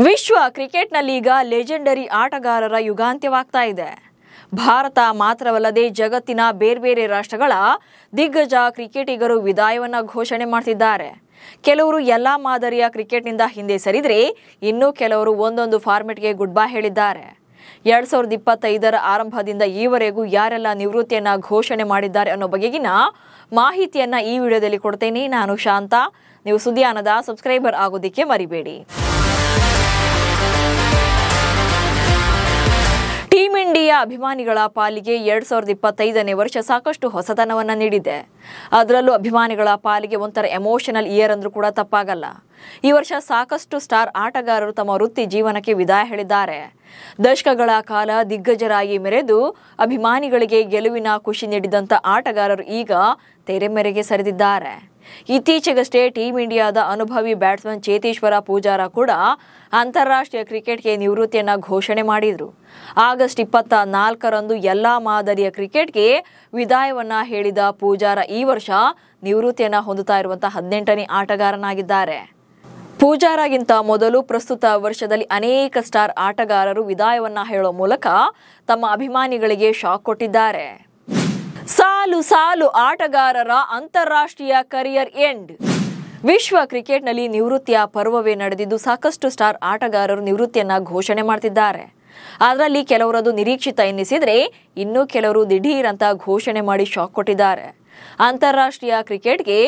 ವಿಶ್ವ ಕ್ರಿಕೆಟ್ನಲ್ಲಿ ಈಗ ಲೆಜೆಂಡರಿ ಆಟಗಾರರ ಯುಗಾಂತ್ಯವಾಗ್ತಾ ಇದೆ. ಭಾರತ ಮಾತ್ರವಲ್ಲದೆ ಜಗತ್ತಿನ ಬೇರೆ ರಾಷ್ಟ್ರಗಳ ದಿಗ್ಗಜ ಕ್ರಿಕೆಟಿಗರು ವಿದಾಯವನ್ನ ಘೋಷಣೆ ಮಾಡ್ತಿದ್ದಾರೆ. ಕೆಲವರು ಎಲ್ಲಾ ಮಾದರಿಯ ಕ್ರಿಕೆಟ್ನಿಂದ ಹಿಂದೆ ಸರಿದ್ರೆ ಇನ್ನು ಕೆಲವರು ಒಂದೊಂದು ಫಾರ್ಮೆಟ್ಗೆ ಗುಡ್ ಬೈ ಹೇಳಿದ್ದಾರೆ. 2025ರ ಆರಂಭದಿಂದ ಈವರೆಗೂ ಯಾರೆಲ್ಲ ನಿವೃತ್ತಿಯನ್ನ ಘೋಷಣೆ ಮಾಡಿದ್ದಾರೆ ಅನ್ನೋ ಬಗೆಗಿನ ಮಾಹಿತಿಯನ್ನ ಈ ವಿಡಿಯೋದಲ್ಲಿ ಕೊಡ್ತೇನೆ. ನಾನು ಶಾಂತ. ನೀವು ಸುದ್ದಿಯಾನದ ಸಬ್ಸ್ಕ್ರೈಬರ್ ಆಗೋದಿಕ್ಕೆ ಮರಿಬೇಡಿ. ಟೀಮ್ ಇಂಡಿಯಾ ಅಭಿಮಾನಿಗಳ ಪಾಲಿಗೆ 2025ನೇ ವರ್ಷ ಸಾಕಷ್ಟು ಹೊಸತನವನ್ನ ನೀಡಿದೆ. ಅದರಲ್ಲೂ ಅಭಿಮಾನಿಗಳ ಪಾಲಿಗೆ ಒಂಥರ ಎಮೋಷನಲ್ ಇಯರ್ ಅಂದ್ರೂ ಕೂಡ ತಪ್ಪಾಗಲ್ಲ. ಈ ವರ್ಷ ಸಾಕಷ್ಟು ಸ್ಟಾರ್ ಆಟಗಾರರು ತಮ್ಮ ವೃತ್ತಿ ಜೀವನಕ್ಕೆ ವಿದಾಯ ಹೇಳಿದ್ದಾರೆ. ದಶಕಗಳ ಕಾಲ ದಿಗ್ಗಜರಾಗಿ ಮೆರೆದು ಅಭಿಮಾನಿಗಳಿಗೆ ಗೆಲುವಿನ ಖುಷಿ ನೀಡಿದಂತ ಆಟಗಾರರು ಈಗ ತೆರೆಮೆರೆಗೆ ಸರಿದಿದ್ದಾರೆ. ಇತ್ತೀಚೆಗಷ್ಟೇ ಟೀಮ್ ಇಂಡಿಯಾದ ಅನುಭವಿ ಬ್ಯಾಟ್ಸ್ಮನ್ ಚೇತೇಶ್ವರ ಪೂಜಾರ ಕೂಡ ಅಂತಾರಾಷ್ಟ್ರೀಯ ಕ್ರಿಕೆಟ್ಗೆ ನಿವೃತ್ತಿಯನ್ನ ಘೋಷಣೆ ಮಾಡಿದ್ರು. ಆಗಸ್ಟ್ 24ರಂದು ಎಲ್ಲಾ ಮಾದರಿಯ ಕ್ರಿಕೆಟ್ಗೆ ವಿದಾಯವನ್ನ ಹೇಳಿದ ಪೂಜಾರ ಈ ವರ್ಷ ನಿವೃತ್ತಿಯನ್ನ ಹೊಂದುತ್ತಾ ಇರುವಂತಹ 18ನೇ ಆಟಗಾರನಾಗಿದ್ದಾರೆ. ಪೂಜಾರಗಿಂತ ಮೊದಲು ಪ್ರಸ್ತುತ ವರ್ಷದಲ್ಲಿ ಅನೇಕ ಸ್ಟಾರ್ ಆಟಗಾರರು ವಿದಾಯವನ್ನ ಹೇಳೋ ಮೂಲಕ ತಮ್ಮ ಅಭಿಮಾನಿಗಳಿಗೆ ಶಾಕ್ ಕೊಟ್ಟಿದ್ದಾರೆ. ಸಾಲು ಆಟಗಾರರ ಅಂತಾರಾಷ್ಟ್ರೀಯ ಕರಿಯರ್ ಎಂಡ್. ವಿಶ್ವ ಕ್ರಿಕೆಟ್ನಲ್ಲಿ ನಿವೃತ್ತಿಯ ಪರ್ವವೇ ನಡೆದಿದ್ದು ಸಾಕಷ್ಟು ಸ್ಟಾರ್ ಆಟಗಾರರು ನಿವೃತ್ತಿಯನ್ನ ಘೋಷಣೆ ಮಾಡ್ತಿದ್ದಾರೆ. ಅದರಲ್ಲಿ ಕೆಲವರದು ನಿರೀಕ್ಷಿತ ಎನ್ನಿಸಿದ್ರೆ ಇನ್ನು ಕೆಲವರು ದಿಢೀರ್ ಅಂತ ಘೋಷಣೆ ಮಾಡಿ ಶಾಕ್ ಕೊಟ್ಟಿದ್ದಾರೆ. ಅಂತಾರಾಷ್ಟ್ರೀಯ ಕ್ರಿಕೆಟ್ಗೆ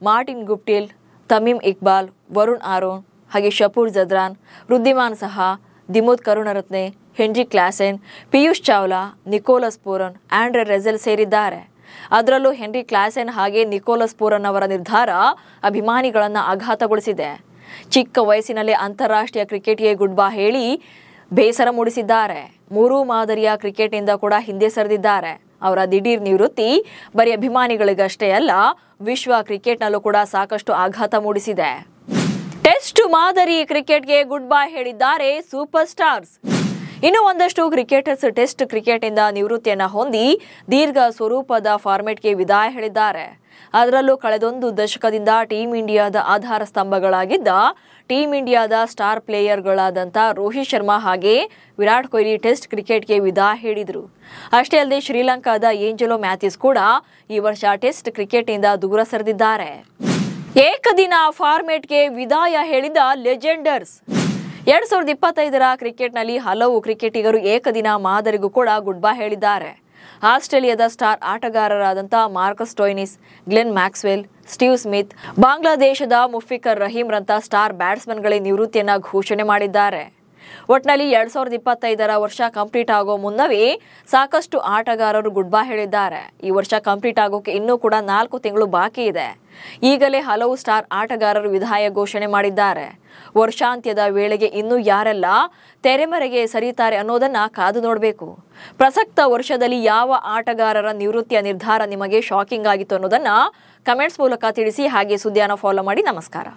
ಮಾರ್ಟಿನ್ ಗುಪ್ಟಿಲ್, ತಮೀಮ್ ಇಕ್ಬಾಲ್, ವರುಣ್ ಆರೋನ್, ಹಾಗೆ Shapoor Zadran, Wriddhiman Saha, Dimuth Karunaratne, Henry Klaasen, Piyush Chawla, Nicholas Pooran, Andre Russell ಸೇರಿದ್ದಾರೆ. ಅದರಲ್ಲೂ ಹೆನ್ರಿ ಕ್ಲಾಸೆನ್ ಹಾಗೆ ನಿಕೋಲಸ್ ಪೂರನ್ ಅವರ ನಿರ್ಧಾರ ಅಭಿಮಾನಿಗಳನ್ನ ಆಘಾತಗೊಳಿಸಿದೆ. ಚಿಕ್ಕ ವಯಸ್ಸಿನಲ್ಲೇ ಅಂತಾರಾಷ್ಟ್ರೀಯ ಕ್ರಿಕೆಟ್ಗೆ ಗುಡ್ ಬೈ ಹೇಳಿ ಬೇಸರ ಮೂಡಿಸಿದ್ದಾರೆ. 3 ಮಾದರಿಯ ಕ್ರಿಕೆಟ್ನಿಂದ ಕೂಡ ಹಿಂದೆ ಸರಿದಿದ್ದಾರೆ. ಅವರ ದಿಢೀರ್ ನಿವೃತ್ತಿ ಬರೀ ಅಭಿಮಾನಿಗಳಿಗಷ್ಟೇ ಅಲ್ಲ, ವಿಶ್ವ ಕ್ರಿಕೆಟ್ನಲ್ಲೂ ಕೂಡ ಸಾಕಷ್ಟು ಆಘಾತ ಮೂಡಿಸಿದೆ. ಟೆಸ್ಟ್ ಮಾದರಿ ಕ್ರಿಕೆಟ್ಗೆ ಗುಡ್ ಬೈ ಹೇಳಿದ್ದಾರೆ ಸೂಪರ್ ಸ್ಟಾರ್ಸ್. ಇನ್ನು ಒಂದಷ್ಟು ಕ್ರಿಕೆಟರ್ಸ್ ಟೆಸ್ಟ್ ಕ್ರಿಕೆಟ್ನಿಂದ ನಿವೃತ್ತಿಯನ್ನ ಹೊಂದಿ ದೀರ್ಘ ಸ್ವರೂಪದ ಫಾರ್ಮೆಟ್ಗೆ ವಿದಾಯ ಹೇಳಿದ್ದಾರೆ. ಅದರಲ್ಲೂ ಕಳೆದೊಂದು ದಶಕದಿಂದ ಟೀಮ್ ಇಂಡಿಯಾದ ಆಧಾರ ಸ್ತಂಭಗಳಾಗಿದ್ದ ಟೀಮ್ ಇಂಡಿಯಾದ ಸ್ಟಾರ್ ಪ್ಲೇಯರ್ಗಳಾದಂಥ ರೋಹಿತ್ ಶರ್ಮಾ ಹಾಗೆ ವಿರಾಟ್ ಕೊಹ್ಲಿ ಟೆಸ್ಟ್ ಕ್ರಿಕೆಟ್ಗೆ ವಿದಾಯ ಹೇಳಿದರು. ಅಷ್ಟೇ ಅಲ್ಲದೆ ಶ್ರೀಲಂಕಾದ ಏಂಜೆಲೋ ಮ್ಯಾಥ್ಯೂಸ್ ಕೂಡ ಈ ವರ್ಷ ಟೆಸ್ಟ್ ಕ್ರಿಕೆಟ್ನಿಂದ ದೂರ ಸರಿದಿದ್ದಾರೆ. ಏಕದಿನ ಫಾರ್ಮೆಟ್ಗೆ ವಿದಾಯ ಹೇಳಿದ ಲೆಜೆಂಡರ್ಸ್. 2025ರ ಕ್ರಿಕೆಟ್ನಲ್ಲಿ ಹಲವು ಕ್ರಿಕೆಟಿಗರು ಏಕದಿನ ಮಾದರಿಗೂ ಕೂಡ ಗುಡ್ ಬೈ ಹೇಳಿದ್ದಾರೆ. ಆಸ್ಟ್ರೇಲಿಯಾದ ಸ್ಟಾರ್ ಆಟಗಾರರಾದಂಥ Marcus Stoinis, Glenn Maxwell, Steve Smith, ಬಾಂಗ್ಲಾದೇಶದ ಮುಫಿಕರ್ ರಹೀಂ ರಂತ ಸ್ಟಾರ್ ಬ್ಯಾಟ್ಸ್ಮನ್ಗಳೇ ನಿವೃತ್ತಿಯನ್ನ ಘೋಷಣೆ ಮಾಡಿದ್ದಾರೆ. ಒಟ್ನಲ್ಲಿ 2025ರ ವರ್ಷ ಕಂಪ್ಲೀಟ್ ಆಗೋ ಮುನ್ನವೇ ಸಾಕಷ್ಟು ಆಟಗಾರರು ಗುಡ್ ಬೈ ಹೇಳಿದ್ದಾರೆ. ಈ ವರ್ಷ ಕಂಪ್ಲೀಟ್ ಆಗೋಕೆ ಇನ್ನೂ ಕೂಡ 4 ತಿಂಗಳು ಬಾಕಿ ಇದೆ. ಈಗಲೇ ಹಲವು ಸ್ಟಾರ್ ಆಟಗಾರರು ವಿದಾಯ ಘೋಷಣೆ ಮಾಡಿದ್ದಾರೆ. ವರ್ಷಾಂತ್ಯದ ವೇಳೆಗೆ ಇನ್ನೂ ಯಾರೆಲ್ಲ ತೆರೆಮರೆಗೆ ಸರಿತಾರೆ ಅನ್ನೋದನ್ನ ಕಾದು ನೋಡಬೇಕು. ಪ್ರಸಕ್ತ ವರ್ಷದಲ್ಲಿ ಯಾವ ಆಟಗಾರರ ನಿವೃತ್ತಿಯ ನಿರ್ಧಾರ ನಿಮಗೆ ಶಾಕಿಂಗ್ ಆಗಿತ್ತು ಅನ್ನೋದನ್ನ ಕಮೆಂಟ್ಸ್ ಮೂಲಕ ತಿಳಿಸಿ. ಹಾಗೆ ಸುದ್ದಿಯನ್ನು ಫಾಲೋ ಮಾಡಿ. ನಮಸ್ಕಾರ.